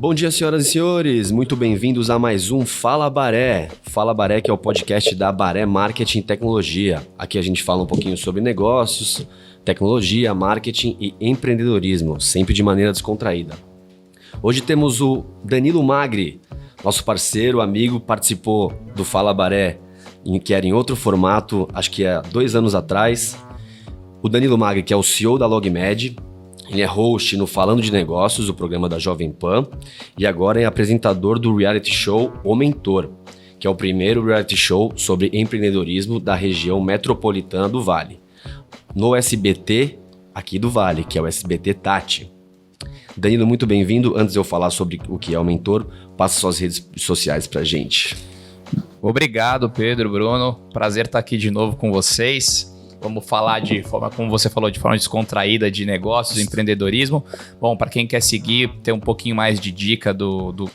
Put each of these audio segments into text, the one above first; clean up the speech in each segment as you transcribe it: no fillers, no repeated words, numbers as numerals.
Bom dia, senhoras e senhores, muito bem-vindos a mais um Fala Baré. Fala Baré, que é o podcast da Baré Marketing e Tecnologia. Aqui a gente fala um pouquinho sobre negócios, tecnologia, marketing e empreendedorismo, sempre de maneira descontraída. Hoje temos o Danilo Magri, nosso parceiro, amigo, participou do Fala Baré, que era em outro formato, acho que há 2 anos atrás. O Danilo Magri, que é o CEO da LogMed, ele é host no Falando de Negócios, o programa da Jovem Pan, e agora é apresentador do reality show O Mentor, que é o primeiro reality show sobre empreendedorismo da região metropolitana do Vale, no SBT aqui do Vale, que é o SBT Tati. Danilo, muito bem-vindo. Antes de eu falar sobre o que é o Mentor, passa suas redes sociais pra gente. Obrigado, Pedro, Bruno. Prazer estar aqui de novo com vocês. Vamos falar de forma, como você falou, de forma descontraída de negócios, empreendedorismo. Bom, para quem quer seguir, ter um pouquinho mais de dica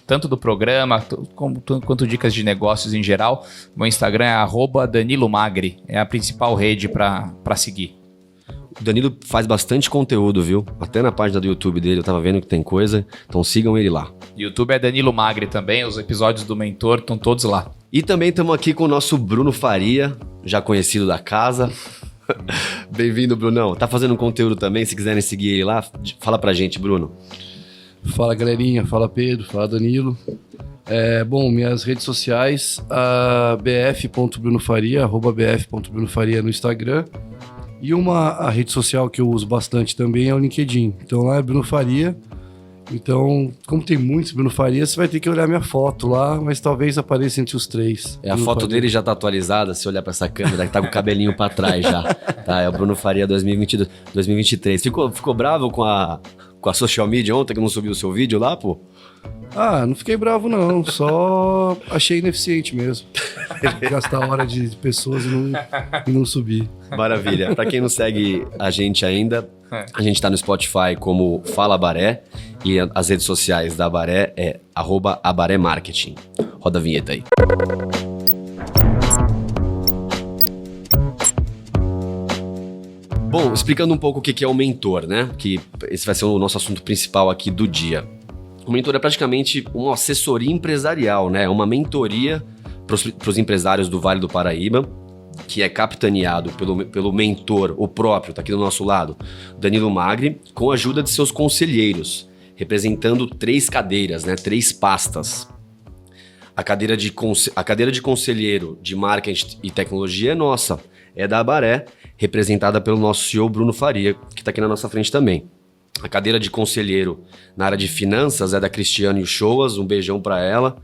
tanto do programa quanto dicas de negócios em geral, meu Instagram é @DaniloMagri, é a principal rede para seguir. O Danilo faz bastante conteúdo, viu? Até na página do YouTube dele eu tava vendo que tem coisa, então sigam ele lá. YouTube é Danilo Magri também, os episódios do Mentor estão todos lá. E também estamos aqui com o nosso Bruno Faria, já conhecido da casa. Bem-vindo, Brunão. Tá fazendo conteúdo também, se quiserem seguir ele lá, fala pra gente, Bruno. Fala, galerinha. Fala, Pedro. Fala, Danilo. Bom, minhas redes sociais, bf.brunofaria, @bf.brunofaria no Instagram. E a rede social que eu uso bastante também é o LinkedIn. Então lá é Bruno Faria. Então, como tem muitos Bruno Faria, você vai ter que olhar minha foto lá, mas talvez apareça entre os 3. A foto dele já tá atualizada, se olhar pra essa câmera, que tá com o cabelinho pra trás já. Tá, é o Bruno Faria 2022, 2023. Ficou bravo com a social media ontem que não subiu o seu vídeo lá, pô? Ah, não fiquei bravo não, só achei ineficiente mesmo. Gastar hora de pessoas e não subir. Maravilha. Pra quem não segue a gente ainda, a gente tá no Spotify como Fala Baré e as redes sociais da Baré é @abaremarketing. Roda a vinheta aí. Bom, explicando um pouco o que é o mentor, né? Que esse vai ser o nosso assunto principal aqui do dia. O mentor é praticamente uma assessoria empresarial, né? Uma mentoria para os empresários do Vale do Paraíba, que é capitaneado pelo mentor, o próprio, tá aqui do nosso lado, Danilo Magri, com a ajuda de seus conselheiros, representando 3 cadeiras, né? 3 pastas. A cadeira de conselheiro de marketing e tecnologia é nossa, é da Baré, representada pelo nosso CEO Bruno Faria, que está aqui na nossa frente também. A cadeira de conselheiro na área de finanças é da Cristiane Uchoas, um beijão para ela,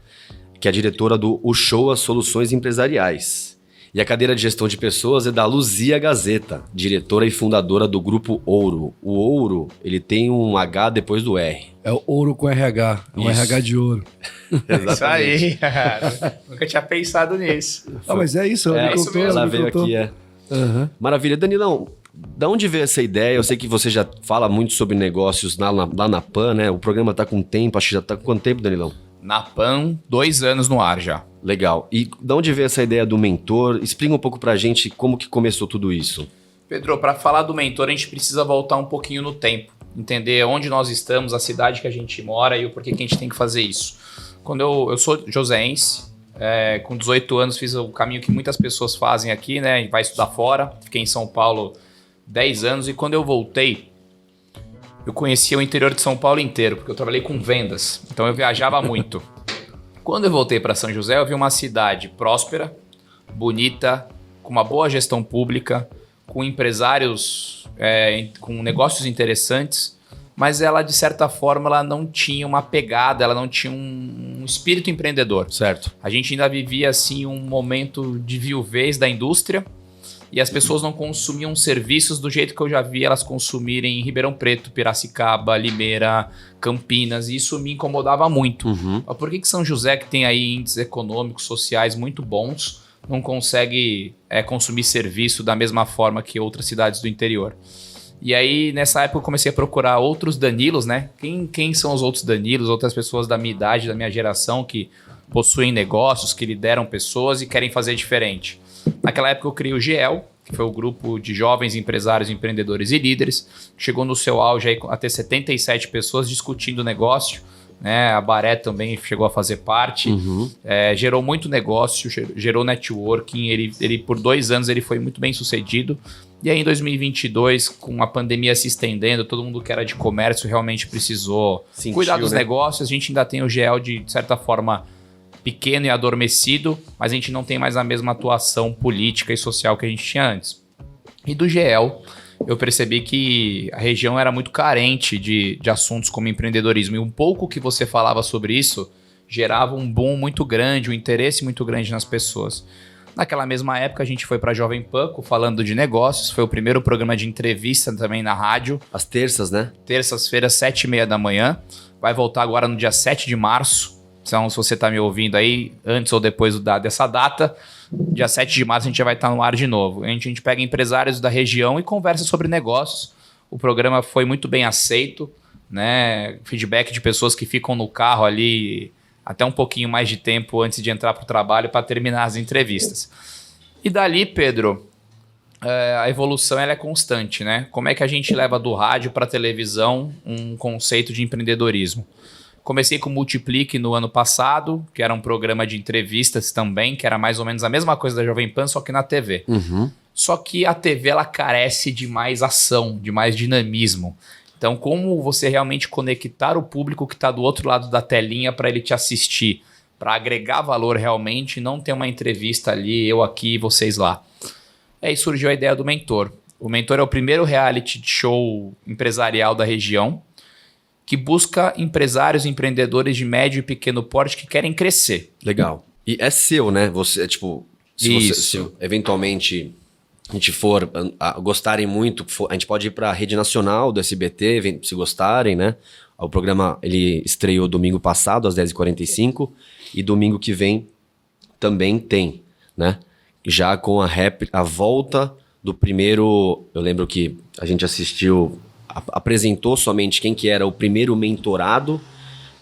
que é a diretora do Uchoas Soluções Empresariais. E a cadeira de gestão de pessoas é da Luzia Gazeta, diretora e fundadora do Grupo Ouro. O Ouro, ele tem um H depois do R. É o Ouro com RH, é um RH de ouro. Exatamente. Isso aí, cara. Nunca tinha pensado nisso. Mas é isso, ela me contou. Ela veio aqui, Uhum. Maravilha. Danilão, da onde veio essa ideia? Eu sei que você já fala muito sobre negócios lá na PAN, né? O programa tá com tempo, acho que já tá com quanto tempo, Danilão? Na PAN, 2 anos no ar já. Legal. E da onde veio essa ideia do mentor? Explica um pouco pra gente como que começou tudo isso. Pedro, para falar do mentor, a gente precisa voltar um pouquinho no tempo. Entender onde nós estamos, a cidade que a gente mora e o porquê que a gente tem que fazer isso. Quando eu sou joseense, com 18 anos fiz o caminho que muitas pessoas fazem aqui, né? Vai estudar fora. Fiquei em São Paulo 10 anos e quando eu voltei, eu conhecia o interior de São Paulo inteiro, porque eu trabalhei com vendas, então eu viajava muito. Quando eu voltei para São José, eu vi uma cidade próspera, bonita, com uma boa gestão pública, com empresários, com negócios interessantes, mas ela, de certa forma, ela não tinha uma pegada, ela não tinha um espírito empreendedor. Certo. A gente ainda vivia assim um momento de viuvez da indústria, e as pessoas não consumiam serviços do jeito que eu já vi elas consumirem em Ribeirão Preto, Piracicaba, Limeira, Campinas, e isso me incomodava muito. Uhum. Por que São José, que tem aí índices econômicos, sociais muito bons, não consegue consumir serviço da mesma forma que outras cidades do interior? E aí, nessa época, eu comecei a procurar outros Danilos, né? Quem são os outros Danilos, outras pessoas da minha idade, da minha geração, que possuem negócios, que lideram pessoas e querem fazer diferente? Naquela época eu criei o GEL, que foi o grupo de jovens empresários, empreendedores e líderes. Chegou no seu auge aí a ter 77 pessoas discutindo negócio, né? A Baré também chegou a fazer parte. Gerou muito negócio, gerou networking. Ele por 2 anos ele foi muito bem sucedido. E aí em 2022, com a pandemia se estendendo, todo mundo que era de comércio realmente precisou cuidar dos negócios. A gente ainda tem o GEL de certa forma pequeno e adormecido, mas a gente não tem mais a mesma atuação política e social que a gente tinha antes. E do GEL, eu percebi que a região era muito carente de assuntos como empreendedorismo. E um pouco que você falava sobre isso gerava um boom muito grande, um interesse muito grande nas pessoas. Naquela mesma época, a gente foi para a Jovem Pan falando de negócios. Foi o primeiro programa de entrevista também na rádio. Às terças, né? Terças-feiras, 7h30 da manhã. Vai voltar agora no dia 7 de março. Então, se você está me ouvindo aí, antes ou depois dessa data, dia 7 de março a gente já vai estar no ar de novo. A gente pega empresários da região e conversa sobre negócios. O programa foi muito bem aceito, né? Feedback de pessoas que ficam no carro ali até um pouquinho mais de tempo antes de entrar para o trabalho para terminar as entrevistas. E dali, Pedro, a evolução ela é constante, né? Como é que a gente leva do rádio para a televisão um conceito de empreendedorismo? Comecei com o Multiplique no ano passado, que era um programa de entrevistas também, que era mais ou menos a mesma coisa da Jovem Pan, só que na TV. Só que a TV ela carece de mais ação, de mais dinamismo. Então, como você realmente conectar o público que está do outro lado da telinha para ele te assistir, para agregar valor realmente, não ter uma entrevista ali, eu aqui e vocês lá. Aí surgiu a ideia do Mentor. O Mentor é o primeiro reality show empresarial da região, que busca empresários, empreendedores de médio e pequeno porte que querem crescer. Legal. E é seu, né? Você, tipo, se eventualmente a gente for gostarem muito, a gente pode ir para a rede nacional do SBT, se gostarem, né? O programa ele estreou domingo passado, às 10h45, e domingo que vem também tem, né? Já com a volta do primeiro... Eu lembro que a gente assistiu... apresentou somente quem que era o primeiro mentorado,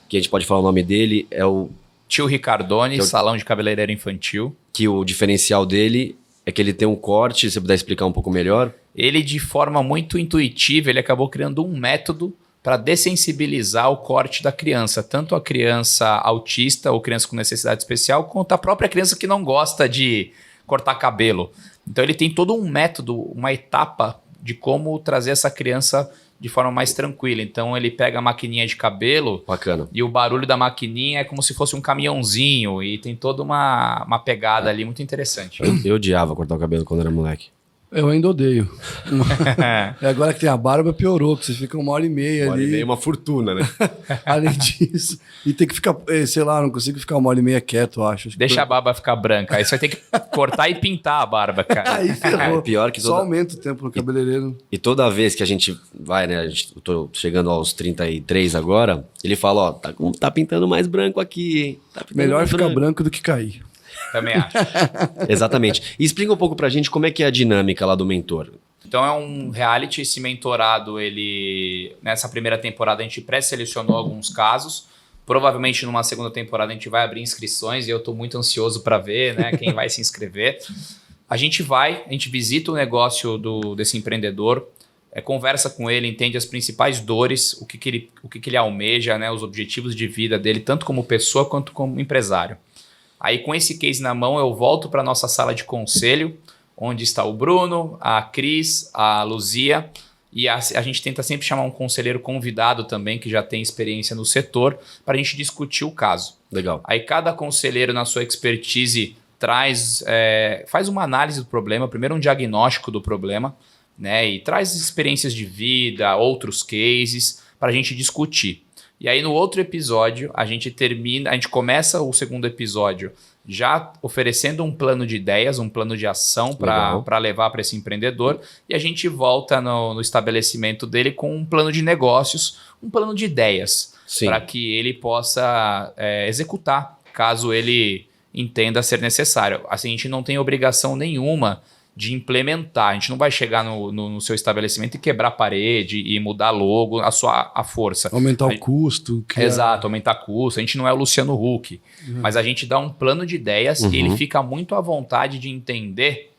que a gente pode falar o nome dele, é o... Tio Ricardoni, salão de cabeleireiro infantil. Que o diferencial dele é que ele tem um corte, se você puder explicar um pouco melhor. Ele, de forma muito intuitiva, ele acabou criando um método para dessensibilizar o corte da criança. Tanto a criança autista ou criança com necessidade especial, quanto a própria criança que não gosta de cortar cabelo. Então ele tem todo um método, uma etapa de como trazer essa criança de forma mais tranquila. Então ele pega a maquininha de cabelo. Bacana. E o barulho da maquininha é como se fosse um caminhãozinho e tem toda uma pegada ali muito interessante. Eu odiava cortar o cabelo quando era moleque. Eu ainda odeio. E agora que tem a barba, piorou, porque você fica 1h30 ali. 1h30 é uma fortuna, né? Além disso. E tem que ficar, sei lá, não consigo ficar 1h30 quieto, eu acho. Deixa a barba ficar branca. Aí você vai ter que cortar e pintar a barba, cara. Aí ferrou. Pior que só aumenta o tempo no cabeleireiro. E toda vez que a gente vai, né? Eu tô chegando aos 33 agora, ele fala, ó, tá pintando mais branco aqui, hein? Tá Melhor ficar branco do que cair. Também acho. Exatamente. E explica um pouco pra gente como é que é a dinâmica lá do Mentor. Então é um reality, esse mentorado, ele... Nessa primeira temporada a gente pré-selecionou alguns casos. Provavelmente numa segunda temporada a gente vai abrir inscrições e eu tô muito ansioso para ver, né, quem vai se inscrever. A gente visita o negócio desse empreendedor, conversa com ele, entende as principais dores, o que ele almeja, né, os objetivos de vida dele, tanto como pessoa quanto como empresário. Aí com esse case na mão eu volto para nossa sala de conselho, onde está o Bruno, a Cris, a Luzia, e a gente tenta sempre chamar um conselheiro convidado também, que já tem experiência no setor, para a gente discutir o caso. Legal. Aí cada conselheiro na sua expertise faz uma análise do problema, primeiro um diagnóstico do problema, né, e traz experiências de vida, outros cases, para a gente discutir. E aí no outro episódio, a gente começa o segundo episódio já oferecendo um plano de ideias, um plano de ação para levar para esse empreendedor, e a gente volta no estabelecimento dele com um plano de negócios, um plano de ideias, para que ele possa executar, caso ele entenda ser necessário. Assim, a gente não tem obrigação nenhuma de implementar. A gente não vai chegar no seu estabelecimento e quebrar a parede e mudar logo a força. Aumentar o custo. Exato, aumentar custo. A gente não é o Luciano Huck, mas a gente dá um plano de ideias e ele fica muito à vontade de entender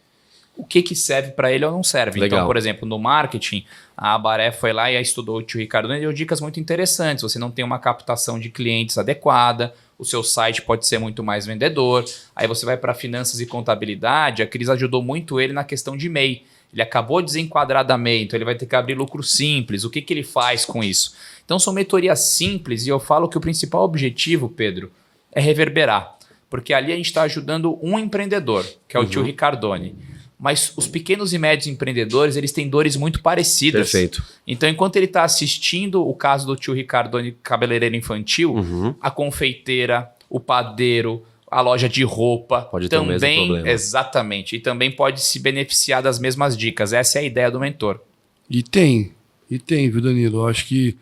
o que serve para ele ou não serve. Legal. Então, por exemplo, no marketing, a Abaré foi lá e estudou o tio Ricardo e deu dicas muito interessantes. Você não tem uma captação de clientes adequada, o seu site pode ser muito mais vendedor. Aí você vai para finanças e contabilidade, a Cris ajudou muito ele na questão de MEI. Ele acabou de desenquadrar da MEI, então ele vai ter que abrir lucro simples. O que ele faz com isso? Então são mentorias simples e eu falo que o principal objetivo, Pedro, é reverberar. Porque ali a gente está ajudando um empreendedor, que é o tio Ricardoni. Mas os pequenos e médios empreendedores, eles têm dores muito parecidas. Perfeito. Então, enquanto ele está assistindo o caso do tio Ricardoni, cabeleireiro infantil, a confeiteira, o padeiro, a loja de roupa... Pode ter o mesmo problema. Exatamente. E também pode se beneficiar das mesmas dicas. Essa é a ideia do mentor. E tem, viu, Danilo? Eu acho que,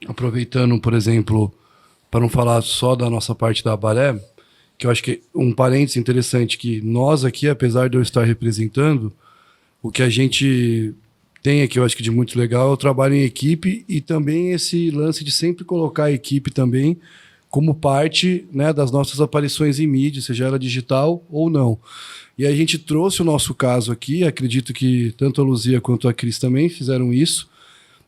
aproveitando, por exemplo, para não falar só da nossa parte da Abaré, que eu acho que um parênteses interessante, que nós aqui, apesar de eu estar representando, o que a gente tem aqui, eu acho que de muito legal, é o trabalho em equipe e também esse lance de sempre colocar a equipe também como parte, né, das nossas aparições em mídia, seja ela digital ou não. E a gente trouxe o nosso caso aqui, acredito que tanto a Luzia quanto a Cris também fizeram isso,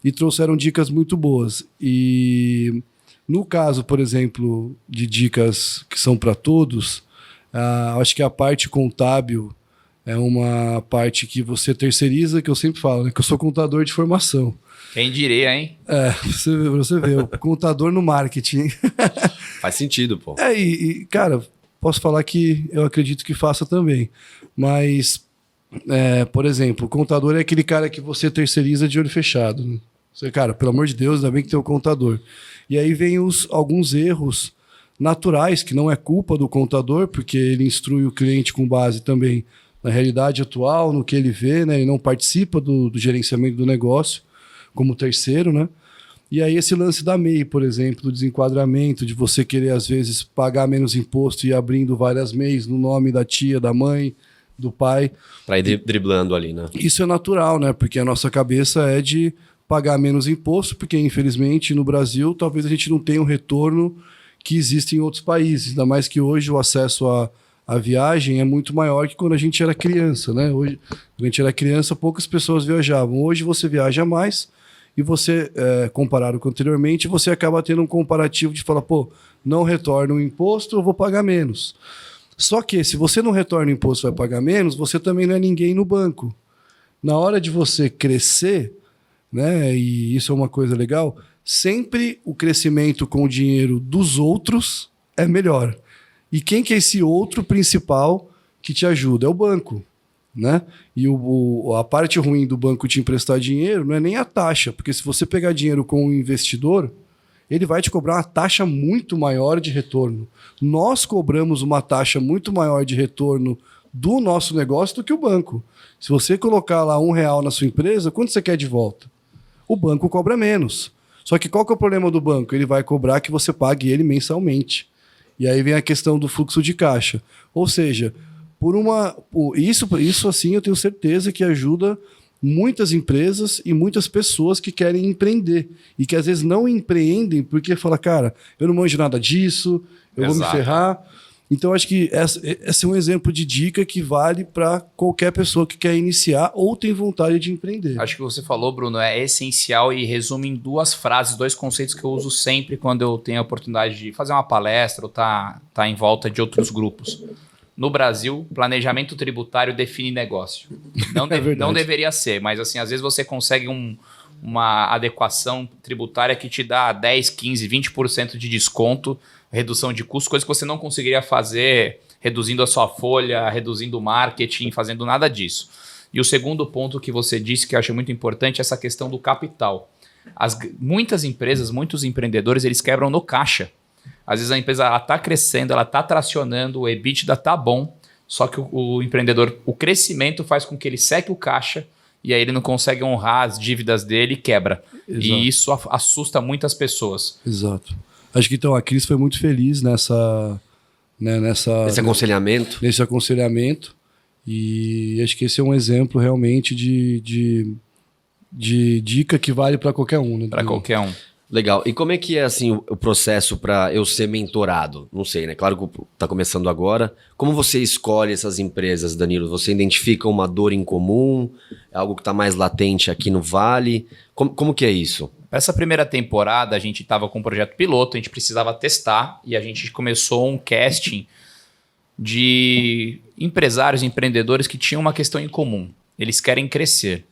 e trouxeram dicas muito boas. E no caso, por exemplo, de dicas que são para todos, acho que a parte contábil é uma parte que você terceiriza, que eu sempre falo, né, que eu sou contador de formação. Quem diria, hein? Você vê, o contador no marketing. Faz sentido, pô. Cara, posso falar que eu acredito que faça também. Mas, por exemplo, o contador é aquele cara que você terceiriza de olho fechado. Né? Você, cara, pelo amor de Deus, ainda bem que tem o contador. E aí vem alguns erros naturais, que não é culpa do contador, porque ele instrui o cliente com base também na realidade atual, no que ele vê, né? Ele não participa do gerenciamento do negócio como terceiro, né? E aí esse lance da MEI, por exemplo, do desenquadramento, de você querer, às vezes, pagar menos imposto e ir abrindo várias MEIs no nome da tia, da mãe, do pai. Pra ir driblando ali, né? Isso é natural, né? Porque a nossa cabeça é de pagar menos imposto, porque, infelizmente, no Brasil, talvez a gente não tenha o retorno que existe em outros países. Ainda mais que hoje o acesso à viagem é muito maior que quando a gente era criança, né? Hoje, quando a gente era criança, poucas pessoas viajavam. Hoje você viaja mais e você, comparado com anteriormente, você acaba tendo um comparativo de falar, pô, não retorno o imposto, eu vou pagar menos. Só que se você não retorna o imposto e vai pagar menos, você também não é ninguém no banco. Na hora de você crescer, né, e isso é uma coisa legal, sempre o crescimento com o dinheiro dos outros é melhor. E quem que é esse outro principal que te ajuda? É o banco, né? E a parte ruim do banco te emprestar dinheiro não é nem a taxa, porque se você pegar dinheiro com um investidor, ele vai te cobrar uma taxa muito maior de retorno. Nós cobramos uma taxa muito maior de retorno do nosso negócio do que o banco. Se você colocar lá R$1 na sua empresa, quanto você quer de volta? O banco cobra menos. Só que qual que é o problema do banco? Ele vai cobrar que você pague ele mensalmente. E aí vem a questão do fluxo de caixa. Ou seja, isso assim eu tenho certeza que ajuda muitas empresas e muitas pessoas que querem empreender. E que às vezes não empreendem porque fala, cara, eu não manjo nada disso, eu vou me ferrar. Então, acho que esse é um exemplo de dica que vale para qualquer pessoa que quer iniciar ou tem vontade de empreender. Acho que você falou, Bruno, é essencial e resume em 2 frases, 2 conceitos que eu uso sempre quando eu tenho a oportunidade de fazer uma palestra ou tá em volta de outros grupos. No Brasil, planejamento tributário define negócio. Não deveria ser, mas assim, às vezes você consegue uma adequação tributária que te dá 10, 15, 20% de desconto, redução de custo, coisa que você não conseguiria fazer reduzindo a sua folha, reduzindo o marketing, fazendo nada disso. E o segundo ponto que você disse, que eu acho muito importante, é essa questão do capital. Muitas empresas, muitos empreendedores, eles quebram no caixa. Às vezes a empresa está crescendo, ela está tracionando, o EBITDA está bom, só que o empreendedor, o crescimento faz com que ele seque o caixa e aí ele não consegue honrar as dívidas dele e quebra. Exato. E isso assusta muitas pessoas. Exato. Acho que então a Cris foi muito feliz nesse aconselhamento. Nesse aconselhamento. E acho que esse é um exemplo realmente de dica que vale para qualquer um. Né? Para qualquer um. Legal. E como é que é assim o processo para eu ser mentorado? Não sei, né? Claro que tá começando agora. Como você escolhe essas empresas, Danilo? Você identifica uma dor em comum? É algo que está mais latente aqui no Vale? Como que é isso? Essa primeira temporada a gente estava com um projeto piloto, a gente precisava testar e a gente começou um casting de empresários, empreendedores que tinham uma questão em comum. Eles querem crescer.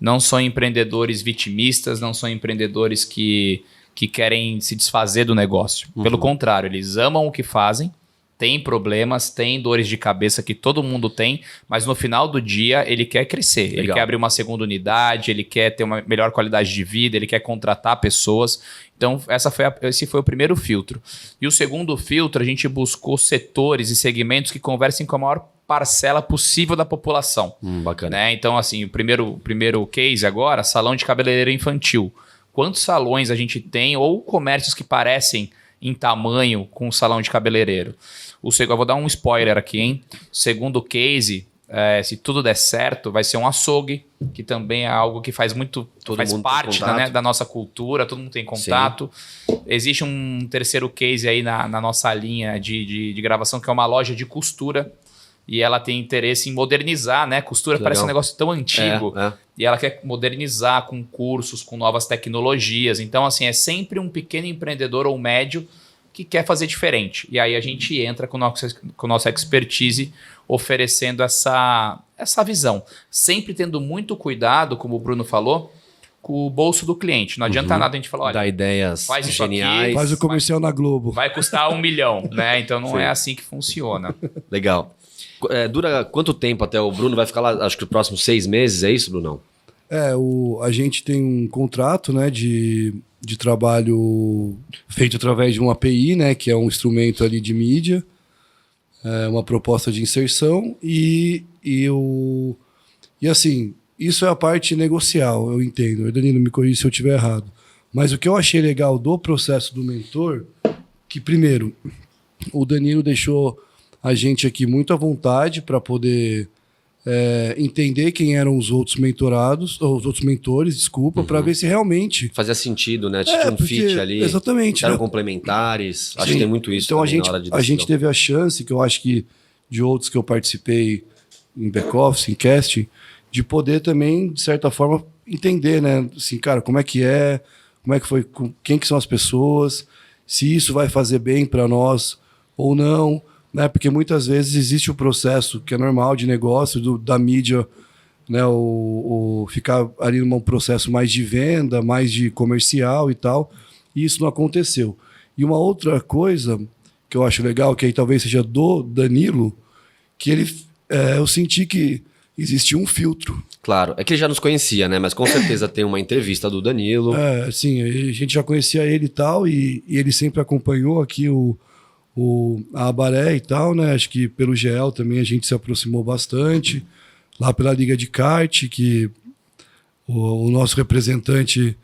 Não são empreendedores vitimistas, não são empreendedores que querem se desfazer do negócio. Pelo contrário, eles amam o que fazem, têm problemas, têm dores de cabeça que todo mundo tem, mas no final do dia ele quer crescer. Legal. Ele quer abrir uma segunda unidade, ele quer ter uma melhor qualidade de vida, ele quer contratar pessoas. Então, esse foi o primeiro filtro. E o segundo filtro, a gente buscou setores e segmentos que conversem com a maior parcela possível da população. Bacana. Né? Então, assim, o primeiro case agora, salão de cabeleireiro infantil. Quantos salões a gente tem ou comércios que parecem em tamanho com um salão de cabeleireiro? Eu vou dar um spoiler aqui, hein? O segundo case, se tudo der certo, vai ser um açougue, que também é algo que faz parte da nossa cultura, todo mundo tem contato. Sim. Existe um terceiro case aí na nossa linha de gravação, que é uma loja de costura, e ela tem interesse em modernizar, né? Costura parece um negócio tão antigo. E ela quer modernizar com cursos, com novas tecnologias. Então, assim, é sempre um pequeno empreendedor ou médio que quer fazer diferente. E aí a gente entra com nossa expertise, oferecendo essa visão. Sempre tendo muito cuidado, como o Bruno falou, com o bolso do cliente. Não adianta nada a gente falar, olha, dá ideias faz isso geniais. aqui, faz o comercial na Globo. vai custar 1 milhão, né? Então não é assim que funciona. Legal. Dura quanto tempo até o Bruno vai ficar lá? Acho que os próximos 6 meses, é isso, Brunão? A gente tem um contrato, né, de trabalho feito através de um API, né, que é um instrumento ali de mídia, uma proposta de inserção e assim, isso é a parte negocial, eu entendo. Danilo, me corrija se eu estiver errado. Mas o que eu achei legal do processo do mentor, que primeiro, o Danilo deixou a gente aqui muito à vontade para poder entender quem eram os outros mentorados, ou os outros mentores, desculpa, para ver se realmente fazia sentido, né? Tinha um fit ali. Exatamente. Eram complementares. Acho que tem muito isso. Então na hora de a gente teve a chance, que eu acho que de outros que eu participei em back-office, em casting, de poder também, de certa forma, entender, né? Assim, cara, como é que foi, quem que são as pessoas, se isso vai fazer bem para nós ou não, né? Porque muitas vezes existe o processo que é normal de negócio, da mídia, né? O ficar ali num processo mais de venda, mais de comercial e tal, e isso não aconteceu. E uma outra coisa que eu acho legal, que aí talvez seja do Danilo, que eu senti que existia um filtro. Claro, é que ele já nos conhecia, né? Mas com certeza tem uma entrevista do Danilo. Sim, a gente já conhecia ele e tal, e ele sempre acompanhou aqui a Abaré e tal, né? Acho que pelo GL também a gente se aproximou bastante. Lá pela Liga de Kart, que o nosso representante,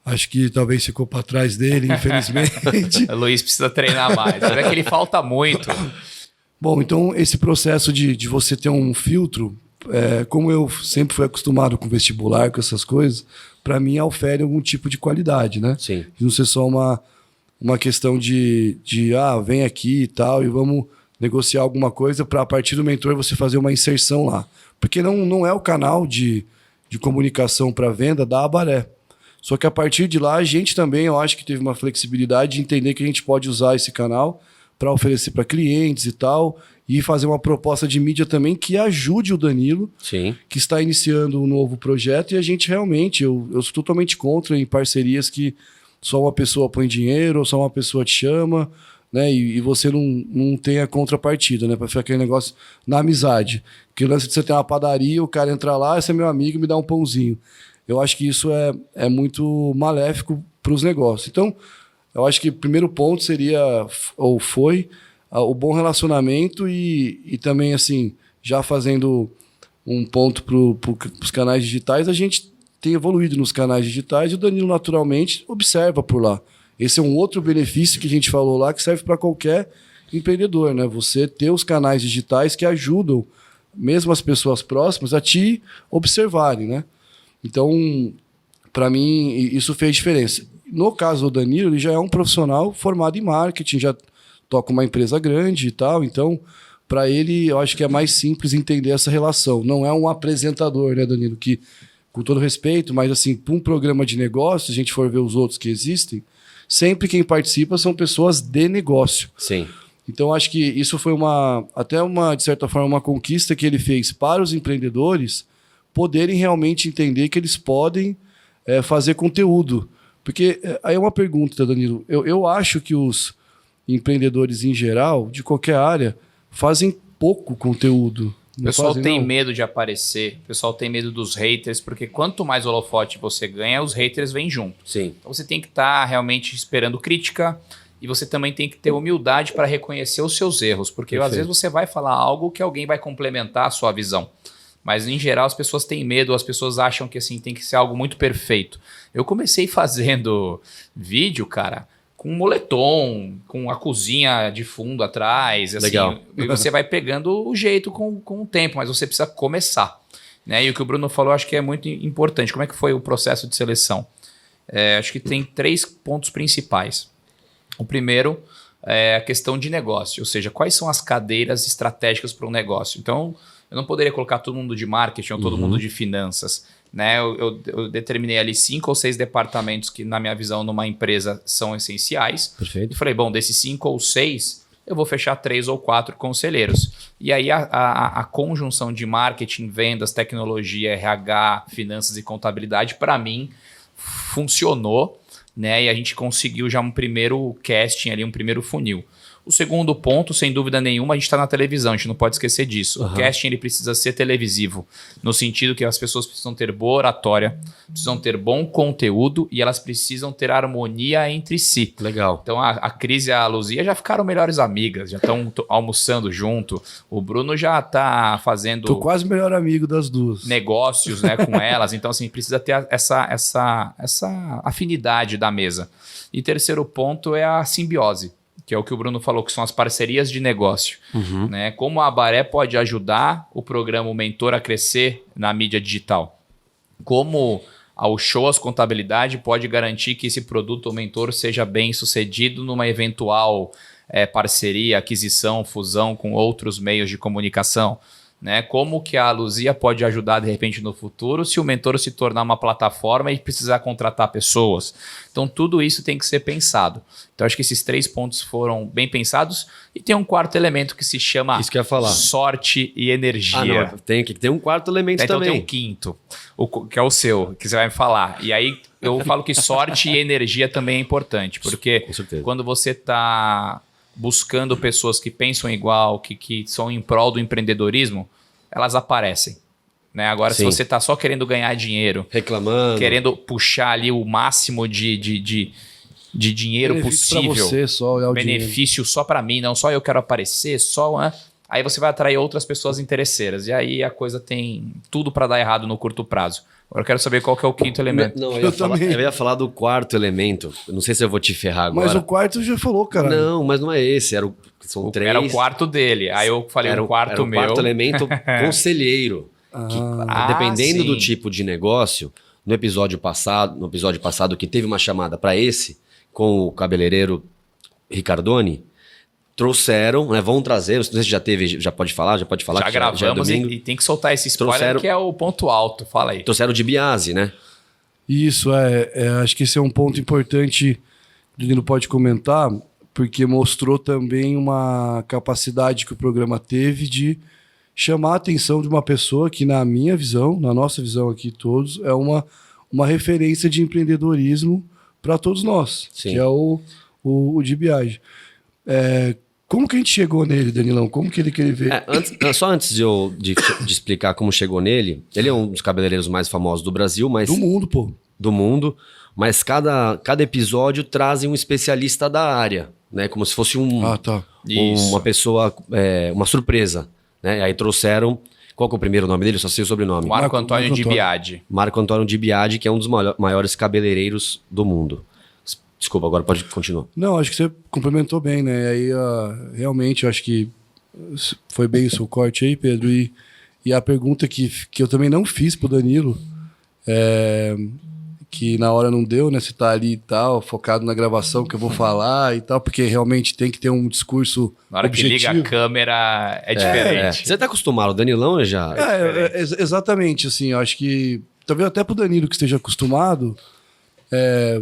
acho que talvez ficou para trás dele, infelizmente. O Luiz precisa treinar mais. É que ele falta muito. Bom, então esse processo de você ter um filtro, como eu sempre fui acostumado com vestibular, com essas coisas, para mim ofere algum tipo de qualidade, né? Sim. De não ser só uma questão de vem aqui e tal, e vamos negociar alguma coisa para a partir do mentor você fazer uma inserção lá. Porque não é o canal de comunicação para venda da Abaré. Só que a partir de lá, a gente também, eu acho que teve uma flexibilidade de entender que a gente pode usar esse canal para oferecer para clientes e tal, e fazer uma proposta de mídia também que ajude o Danilo, Sim. que está iniciando um novo projeto, e a gente realmente, eu sou totalmente contra em parcerias que só uma pessoa põe dinheiro, ou só uma pessoa te chama, né? E você não tem a contrapartida, né? Para ficar aquele negócio na amizade. Que o lance de você ter uma padaria, o cara entrar lá, esse é meu amigo, me dá um pãozinho. Eu acho que isso é muito maléfico para os negócios. Então, eu acho que o primeiro ponto seria, ou foi, o bom relacionamento e também, assim, já fazendo um ponto para os canais digitais, a gente tem evoluído nos canais digitais e o Danilo naturalmente observa por lá. Esse é um outro benefício que a gente falou lá que serve para qualquer empreendedor, né? Você ter os canais digitais que ajudam mesmo as pessoas próximas a te observarem, né? Então, para mim, isso fez diferença. no caso do Danilo, ele já é um profissional formado em marketing, já toca uma empresa grande e tal, então, para ele, eu acho que é mais simples entender essa relação. Não é um apresentador, né, Danilo, que, com todo respeito, mas assim, para um programa de negócio, se a gente for ver os outros que existem, sempre quem participa são pessoas de negócio. Sim. Então, acho que isso foi de certa forma, uma conquista que ele fez para os empreendedores poderem realmente entender que eles podem fazer conteúdo. Porque aí é uma pergunta, Danilo. Eu acho que os empreendedores em geral, de qualquer área, fazem pouco conteúdo. O pessoal tem medo de aparecer, o pessoal tem medo dos haters, porque quanto mais holofote você ganha, os haters vêm junto. Sim. Então você tem que estar realmente esperando crítica e você também tem que ter humildade para reconhecer os seus erros, porque às vezes você vai falar algo que alguém vai complementar a sua visão. Mas, em geral, as pessoas têm medo, as pessoas acham que assim tem que ser algo muito perfeito. Eu comecei fazendo vídeo, cara, com moletom, com a cozinha de fundo atrás. Assim, Legal. E você vai pegando o jeito com o tempo, mas você precisa começar. Né? E o que o Bruno falou, acho que é muito importante. Como é que foi o processo de seleção? Acho que tem 3 pontos principais. O primeiro é a questão de negócio, ou seja, quais são as cadeiras estratégicas para um negócio. Então, eu não poderia colocar todo mundo de marketing ou todo mundo de finanças. Né? Eu determinei ali 5 ou 6 departamentos que, na minha visão, numa empresa são essenciais. Perfeito. E falei, bom, desses 5 ou 6, eu vou fechar 3 ou 4 conselheiros. E aí a conjunção de marketing, vendas, tecnologia, RH, finanças e contabilidade, para mim, funcionou. Né? E a gente conseguiu já um primeiro casting ali, um primeiro funil. O segundo ponto, sem dúvida nenhuma, a gente está na televisão, a gente não pode esquecer disso. O casting ele precisa ser televisivo, no sentido que as pessoas precisam ter boa oratória, precisam ter bom conteúdo e elas precisam ter harmonia entre si. Legal. Então a Cris e a Luzia já ficaram melhores amigas, já estão almoçando junto. O Bruno já está fazendo... Tô quase o melhor amigo das duas. Negócios, né, com elas. Então, assim, precisa ter essa afinidade da mesa. E terceiro ponto é a simbiose, que é o que o Bruno falou, que são as parcerias de negócio. Né? Como a Abaré pode ajudar o programa O Mentor a crescer na mídia digital? Como o Shows Contabilidade pode garantir que esse produto, o Mentor, seja bem sucedido numa eventual parceria, aquisição, fusão com outros meios de comunicação? Né? Como que a Luzia pode ajudar, de repente, no futuro, se o Mentor se tornar uma plataforma e precisar contratar pessoas? Então, tudo isso tem que ser pensado. Então, acho que esses 3 pontos foram bem pensados. E tem um quarto elemento que se chama Isso que eu ia falar. Sorte e energia. Não, tem que ter um quarto elemento Então, também. tem um quinto, que é o seu, que você vai me falar. E aí, eu falo que sorte e energia também é importante. Porque Com certeza. quando você está buscando pessoas que pensam igual, que são em prol do empreendedorismo, elas aparecem. Né? Agora, Sim. se você está só querendo ganhar dinheiro, Reclamando. querendo puxar ali o máximo de dinheiro Benefício possível, pra você só, olhar o benefício só para mim, não só eu quero aparecer, só... Aí você vai atrair outras pessoas interesseiras. E aí a coisa tem tudo para dar errado no curto prazo. Agora eu quero saber qual que é o quinto elemento. Não, Eu também. eu ia falar do quarto elemento. Eu não sei se eu vou te ferrar agora. Mas o quarto já falou, cara. Não, mas não é esse. São 3. Era o quarto dele. Aí eu falei Era o quarto era meu. o quarto elemento conselheiro. Dependendo sim. do tipo de negócio, no episódio passado que teve uma chamada para esse, com o cabeleireiro Ricardoni, trouxeram, né, vão trazer, não sei se já teve, já pode falar. Já que gravamos é domingo. e tem que soltar esse spoiler Trouxeram- que é o ponto alto. Fala aí. Trouxeram de Biase, né? Isso, acho que esse é um ponto importante que o Danilo pode comentar, porque mostrou também uma capacidade que o programa teve de chamar a atenção de uma pessoa que, na minha visão, na nossa visão aqui todos, é uma referência de empreendedorismo para todos nós, Sim. que é o de Biagi. Como que a gente chegou nele, Danilão? Como que ele veio? Só antes de explicar como chegou nele, ele é um dos cabeleireiros mais famosos do Brasil, mas Do mundo, pô. do mundo, mas cada episódio traz um especialista da área, né? Como se fosse Tá. Isso. uma pessoa, uma surpresa, né? Aí trouxeram, qual que é o primeiro nome dele? Só sei o sobrenome. Marco Antônio Marco de Antônio. Biagi. Marco Antônio de Biagi, que é um dos maiores cabeleireiros do mundo. Desculpa, agora pode continuar. Não, acho que você complementou bem, né? Aí, realmente, eu acho que foi bem o seu corte aí, Pedro. E a pergunta que eu também não fiz pro Danilo, que na hora não deu, né? Você tá ali e tal, focado na gravação que eu vou falar e tal, porque realmente tem que ter um discurso Na hora objetivo. que liga a câmera é diferente. Você tá acostumado, o Danilão já... Exatamente, assim, eu acho que, talvez até pro Danilo que esteja acostumado,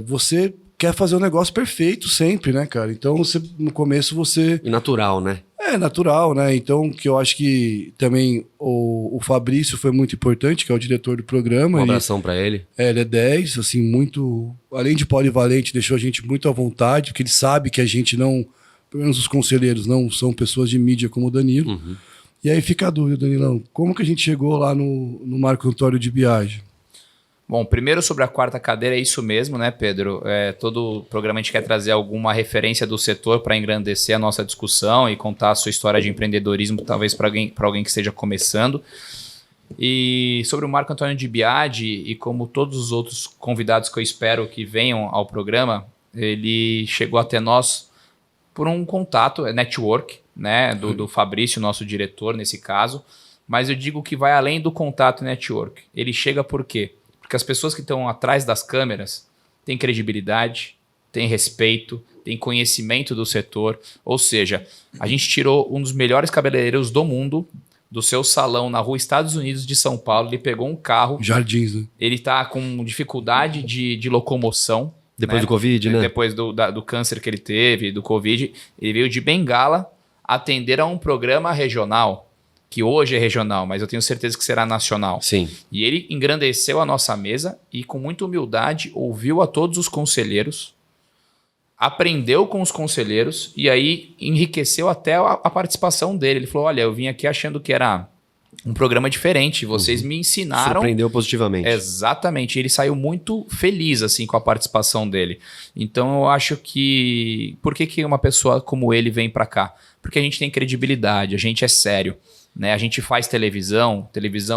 você quer fazer o negócio perfeito sempre, né, cara? Então, no começo você... E natural, né? É natural, né? Então, que eu acho que também o Fabrício foi muito importante, que é o diretor do programa. Um abração pra ele. Ele é 10, assim, muito... Além de polivalente, deixou a gente muito à vontade, porque ele sabe que a gente não... Pelo menos os conselheiros não são pessoas de mídia como o Danilo. Uhum. E aí fica a dúvida, Danilão, como que a gente chegou lá no Marco Antônio de Biagi? Bom, primeiro sobre a quarta cadeira, é isso mesmo, né, Pedro? Todo programa a gente quer trazer alguma referência do setor para engrandecer a nossa discussão e contar a sua história de empreendedorismo, talvez para alguém que esteja começando. E sobre o Marco Antônio de Biagi, e como todos os outros convidados que eu espero que venham ao programa, ele chegou até nós por um contato, network, né, do Fabrício, nosso diretor nesse caso, mas eu digo que vai além do contato network. Ele chega por quê? Porque as pessoas que estão atrás das câmeras têm credibilidade, têm respeito, têm conhecimento do setor. Ou seja, a gente tirou um dos melhores cabeleireiros do mundo do seu salão na rua Estados Unidos de São Paulo. Ele pegou um carro. Jardins, né? Ele está com dificuldade de locomoção. Depois do Covid, né? Depois do câncer que ele teve, do Covid. Ele veio de Bengala atender a um programa regional, que hoje é regional, mas eu tenho certeza que será nacional. Sim. E ele engrandeceu a nossa mesa e, com muita humildade, ouviu a todos os conselheiros, aprendeu com os conselheiros e aí enriqueceu até a participação dele. Ele falou, olha, eu vim aqui achando que era um programa diferente, vocês me ensinaram... Surpreendeu positivamente. Exatamente, ele saiu muito feliz assim com a participação dele. Então eu acho que... Por que uma pessoa como ele vem para cá? Porque a gente tem credibilidade, a gente é sério. Né? A gente faz televisão